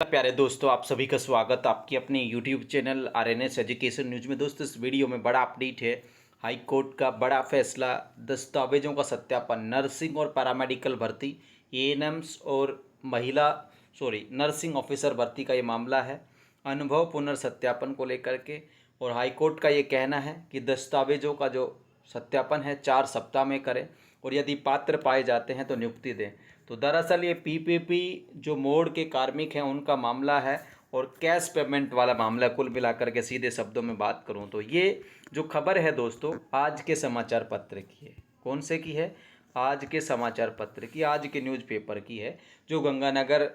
प्यारे दोस्तों, आप सभी का स्वागत आपकी अपने YouTube channel RNS education news में। दोस्तों, इस वीडियो में बड़ा अपडेट है। हाई कोर्ट का बड़ा फैसला, दस्तावेजों का सत्यापन, नर्सिंग और पैरामेडिकल भर्ती, एएनएम्स और नर्सिंग ऑफिसर भर्ती का ये मामला है। अनुभव पुनर्सत्यापन को लेकर के और हाई कोर्ट का ये कहना है कि दस्तावेजों का जो सत्यापन है 4 सप्ताह में करें और यदि पात्र पाए जाते हैं तो नियुक्ति दें। तो दरअसल ये पीपीपी जो मोड के कार्मिक हैं उनका मामला है और कैश पेमेंट वाला मामला। कुल मिलाकर के सीधे शब्दों में बात करूं तो ये जो खबर है दोस्तों, आज के समाचार पत्र की है। कौन से की है? आज के समाचार पत्र की, आज के न्यूज़पेपर की है, जो गंगानगर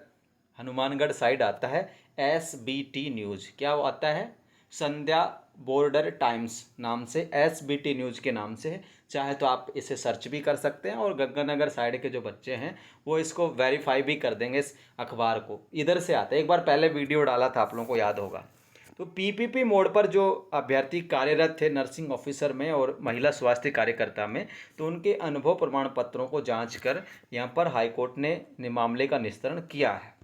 हनुमानगढ़ साइड आता है। SBT न्यूज़ क्या वो आता है? संध्या बॉर्डर टाइम्स नाम से, SBT न्यूज़ के नाम से है। चाहे तो आप इसे सर्च भी कर सकते हैं और गंगानगर साइड के जो बच्चे हैं वो इसको वेरीफाई भी कर देंगे। इस अखबार को इधर से आता है, एक बार पहले वीडियो डाला था, आप लोगों को याद होगा। तो पीपीपी मोड पर जो अभ्यर्थी कार्यरत थे नर्सिंग ऑफिसर में और महिला स्वास्थ्य कार्यकर्ता में, तो उनके अनुभव प्रमाण पत्रों को जांच कर यहाँ पर हाईकोर्ट ने मामले का निस्तारण किया है।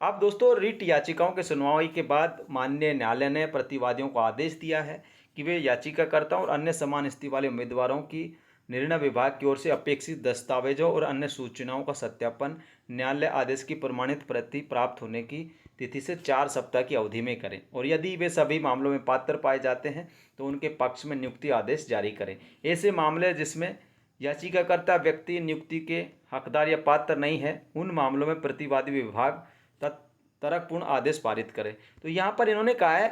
अब दोस्तों, रिट याचिकाओं के सुनवाई के बाद माननीय न्यायालय ने प्रतिवादियों को आदेश दिया है कि वे याचिकाकर्ताओं और अन्य समान स्थिति वाले उम्मीदवारों की निर्णय विभाग की ओर से अपेक्षित दस्तावेजों और अन्य सूचनाओं का सत्यापन न्यायालय आदेश की प्रमाणित प्रति प्राप्त होने की तिथि से 4 सप्ताह की अवधि में करें और यदि वे सभी मामलों में पात्र पाए जाते हैं तो उनके पक्ष में नियुक्ति आदेश जारी करें। ऐसे मामले जिसमें याचिकाकर्ता व्यक्ति नियुक्ति के हकदार या पात्र नहीं है, उन मामलों में प्रतिवादी विभाग तर्कपूर्ण आदेश पारित करें। तो यहाँ पर इन्होंने कहा है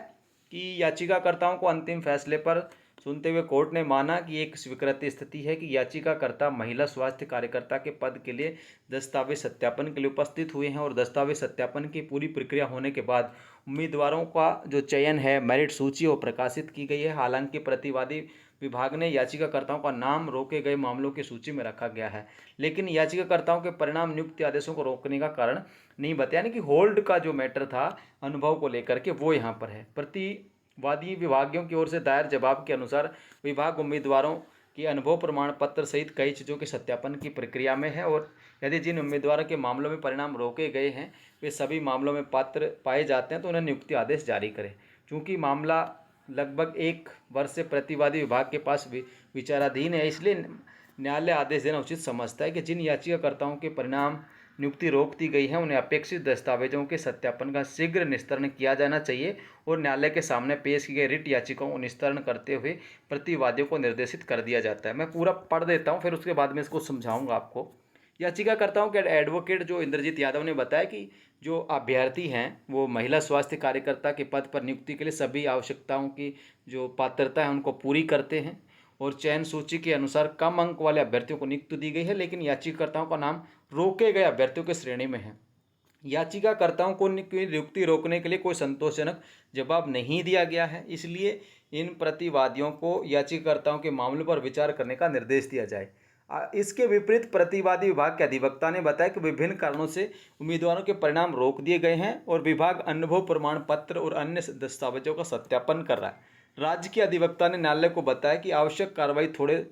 कि याचिकाकर्ताओं को अंतिम फैसले पर सुनते हुए कोर्ट ने माना कि एक स्वीकृत स्थिति है कि याचिकाकर्ता महिला स्वास्थ्य कार्यकर्ता के पद के लिए दस्तावेज सत्यापन के लिए उपस्थित हुए हैं और दस्तावेज सत्यापन की पूरी प्रक्रिया होने के बाद उम्मीदवारों का जो चयन है, मेरिट सूची वो प्रकाशित की गई है। हालांकि प्रतिवादी विभाग ने याचिकाकर्ताओं का नाम रोके गए मामलों की सूची में रखा गया है, लेकिन याचिकाकर्ताओं के परिणाम नियुक्ति आदेशों को रोकने का कारण नहीं बताया। यानी कि होल्ड का जो मैटर था अनुभव को लेकर के, वो यहाँ पर है। प्रतिवादी विभागियों की ओर से दायर जवाब के अनुसार विभाग उम्मीदवारों की अनुभव प्रमाण पत्र सहित कई चीज़ों के सत्यापन की प्रक्रिया में है और यदि जिन उम्मीदवारों के मामलों में परिणाम रोके गए हैं वे सभी मामलों में पात्र पाए जाते हैं तो उन्हें नियुक्ति आदेश जारी करें। चूँकि मामला लगभग 1 वर्ष से प्रतिवादी विभाग के पास विचाराधीन है, इसलिए न्यायालय आदेश देना उचित समझता है कि जिन याचिकाकर्ताओं के परिणाम नियुक्ति रोक दी गई है उन्हें अपेक्षित दस्तावेजों के सत्यापन का शीघ्र निस्तारण किया जाना चाहिए और न्यायालय के सामने पेश की गई रिट याचिकाओं को निस्तारण करते हुए प्रतिवादियों को निर्देशित कर दिया जाता है। मैं पूरा पढ़ देता हूँ, फिर उसके बाद में इसको समझाऊंगा आपको। याचिकाकर्ताओं के एडवोकेट जो इंद्रजीत यादव ने बताया कि जो अभ्यर्थी हैं वो महिला स्वास्थ्य कार्यकर्ता के पद पर नियुक्ति के लिए सभी आवश्यकताओं की जो पात्रता है उनको पूरी करते हैं और चयन सूची के अनुसार कम अंक वाले अभ्यर्थियों को नियुक्ति दी गई है, लेकिन याचिकाकर्ताओं का नाम रोके गए अभ्यर्थियों की श्रेणी में है। याचिकाकर्ताओं को नियुक्ति रोकने के लिए कोई संतोषजनक जवाब नहीं दिया गया है, इसलिए इन प्रतिवादियों को याचिकाकर्ताओं के मामलों पर विचार करने का निर्देश दिया जाए। इसके विपरीत प्रतिवादी विभाग के अधिवक्ता ने बताया कि विभिन्न कारणों से उम्मीदवारों के परिणाम रोक दिए गए हैं और विभाग अनुभव प्रमाण पत्र और अन्य दस्तावेजों का सत्यापन कर रहा है। राज्य के अधिवक्ता ने न्यायालय को बताया कि आवश्यक कार्रवाई थोड़े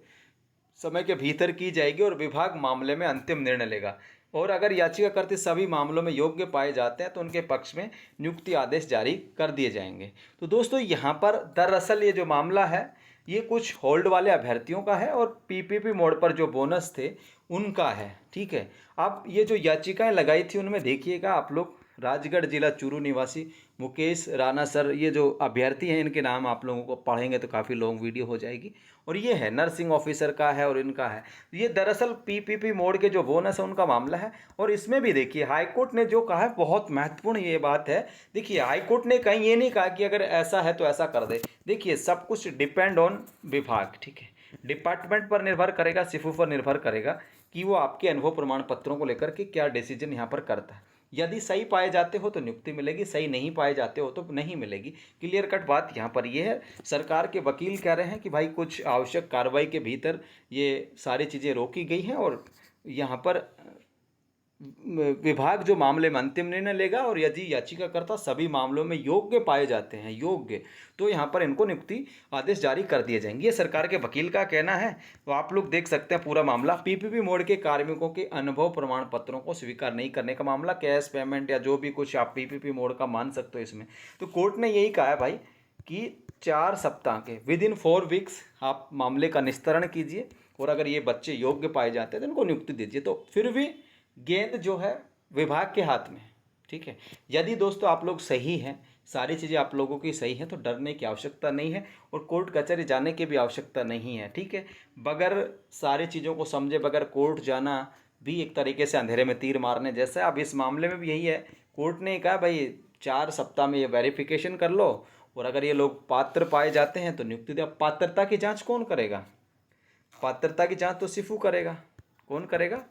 समय के भीतर की जाएगी और विभाग मामले में अंतिम निर्णय लेगा और अगर याचिकाकर्ता सभी मामलों में योग्य पाए जाते हैं तो उनके पक्ष में नियुक्ति आदेश जारी कर दिए जाएंगे। तो दोस्तों, यहाँ पर दरअसल ये जो मामला है ये कुछ होल्ड वाले अभ्यर्थियों का है और पीपीपी मोड पर जो बोनस थे उनका है। ठीक है, अब ये जो याचिकाएं लगाई थी उनमें देखिएगा आप लोग, राजगढ़ जिला चूरू निवासी मुकेश राणा सर, ये जो अभ्यर्थी हैं इनके नाम आप लोगों को पढ़ेंगे तो काफ़ी लॉन्ग वीडियो हो जाएगी। और ये है नर्सिंग ऑफिसर का है और इनका है। ये दरअसल पीपीपी मोड के जो बोनस है उनका मामला है। और इसमें भी देखिए हाईकोर्ट ने जो कहा है बहुत महत्वपूर्ण ये बात है। देखिए हाईकोर्ट ने कहीं ये नहीं कहा कि अगर ऐसा है तो ऐसा कर दे। देखिए सब कुछ डिपेंड ऑन विभाग, ठीक है, डिपार्टमेंट पर निर्भर करेगा, सिफू पर निर्भर करेगा कि वो आपके अनुभव प्रमाण पत्रों को लेकर के क्या डिसीजन यहाँ पर करता है। यदि सही पाए जाते हो तो नियुक्ति मिलेगी, सही नहीं पाए जाते हो तो नहीं मिलेगी। क्लियर कट बात यहाँ पर ये है। सरकार के वकील कह रहे हैं कि भाई कुछ आवश्यक कार्रवाई के भीतर ये सारी चीज़ें रोकी गई हैं और यहाँ पर विभाग जो मामले में अंतिम निर्णय लेगा और यदि याचिकाकर्ता सभी मामलों में योग्य पाए जाते हैं तो यहाँ पर इनको नियुक्ति आदेश जारी कर दिए जाएंगे। ये सरकार के वकील का कहना है। तो आप लोग देख सकते हैं पूरा मामला, पीपीपी मोड के कार्मिकों के अनुभव प्रमाण पत्रों को स्वीकार नहीं करने का मामला, कैश पेमेंट या जो भी कुछ आप पीपीपी मोड का मान सकते हो इसमें। तो कोर्ट ने यही कहा है भाई कि 4 सप्ताह के विदिन 4 वीक्स आप मामले का निस्तारण कीजिए और अगर ये बच्चे योग्य पाए जाते हैं तो इनको नियुक्ति दीजिए। तो फिर भी गेंद जो है विभाग के हाथ में है, ठीक है। यदि दोस्तों आप लोग सही हैं, सारी चीज़ें आप लोगों की सही हैं, तो डरने की आवश्यकता नहीं है और कोर्ट कचहरी जाने की भी आवश्यकता नहीं है, ठीक है। बगैर सारी चीज़ों को समझे बगैर कोर्ट जाना भी एक तरीके से अंधेरे में तीर मारने जैसा है। अब इस मामले में भी यही है, कोर्ट ने कहा भाई 4 सप्ताह में ये वेरिफिकेशन कर लो और अगर ये लोग पात्र पाए जाते हैं तो नियुक्ति दे। अब पात्रता की जाँच कौन करेगा? पात्रता की जाँच तो सिफू करेगा। कौन करेगा?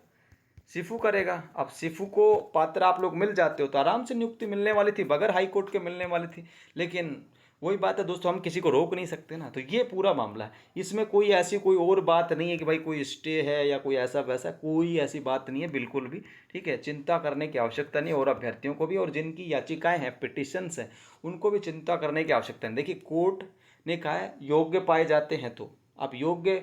सिफू करेगा। अब सिफू को पात्र आप लोग मिल जाते हो तो आराम से नियुक्ति मिलने वाली थी, बगैर हाई कोर्ट के मिलने वाली थी। लेकिन वही बात है दोस्तों, हम किसी को रोक नहीं सकते ना। तो ये पूरा मामला है, इसमें कोई ऐसी कोई और बात नहीं है कि भाई कोई स्टे है या कोई ऐसा वैसा, कोई ऐसी बात नहीं है बिल्कुल भी, ठीक है। चिंता करने की आवश्यकता नहीं, और अभ्यर्थियों को भी और जिनकी याचिकाएँ हैं, पिटिशन्स हैं, उनको भी चिंता करने की आवश्यकता नहीं। देखिए कोर्ट ने कहा है योग्य पाए जाते हैं तो आप योग्य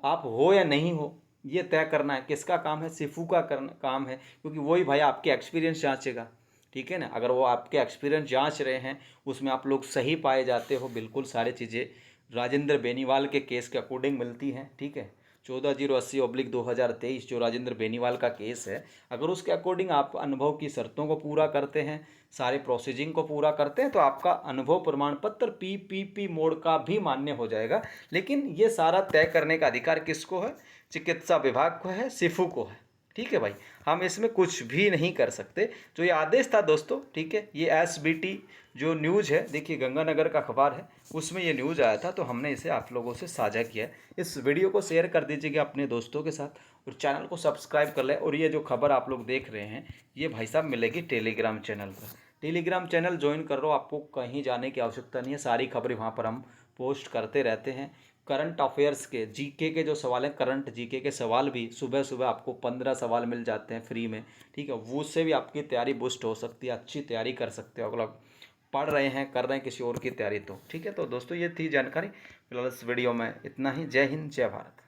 आप हो या नहीं हो ये तय करना है। किसका काम है? सिफू का काम है, क्योंकि वही भाई आपके एक्सपीरियंस जांचेगा, ठीक है ना। अगर वो आपके एक्सपीरियंस जांच रहे हैं, उसमें आप लोग सही पाए जाते हो, बिल्कुल सारी चीज़ें राजेंद्र बेनीवाल के केस के अकॉर्डिंग मिलती हैं, ठीक है। 14/080/2023 जो राजेंद्र बेनीवाल का केस है, अगर उसके अकॉर्डिंग आप अनुभव की शर्तों को पूरा करते हैं, सारे प्रोसीजिंग को पूरा करते हैं, तो आपका अनुभव प्रमाण पत्र पीपीपी मोड का भी मान्य हो जाएगा। लेकिन ये सारा तय करने का अधिकार किसको है? चिकित्सा विभाग को है, सिफू को है, ठीक है भाई। हम इसमें कुछ भी नहीं कर सकते। जो ये आदेश था दोस्तों, ठीक है, ये एसबीटी जो न्यूज़ है, देखिए गंगानगर का अखबार है, उसमें ये न्यूज़ आया था, तो हमने इसे आप लोगों से साझा किया है। इस वीडियो को शेयर कर दीजिएगा अपने दोस्तों के साथ और चैनल को सब्सक्राइब कर लें। और ये जो खबर आप लोग देख रहे हैं, ये भाई साहब मिलेगी टेलीग्राम चैनल पर। टेलीग्राम चैनल ज्वाइन कर लो, आपको कहीं जाने की आवश्यकता नहीं है, सारी खबरें वहाँ पर हम पोस्ट करते रहते हैं। करंट अफेयर्स के जीके के जो सवाल हैं, करंट जीके के सवाल भी सुबह सुबह आपको 15 सवाल मिल जाते हैं फ्री में, ठीक है। वो उससे भी आपकी तैयारी बूस्ट हो सकती है, अच्छी तैयारी कर सकते हो। अगर पढ़ रहे हैं, कर रहे हैं किसी और की तैयारी तो, ठीक है। तो दोस्तों ये थी जानकारी फिलहाल इस वीडियो में, इतना ही। जय हिंद, जय भारत।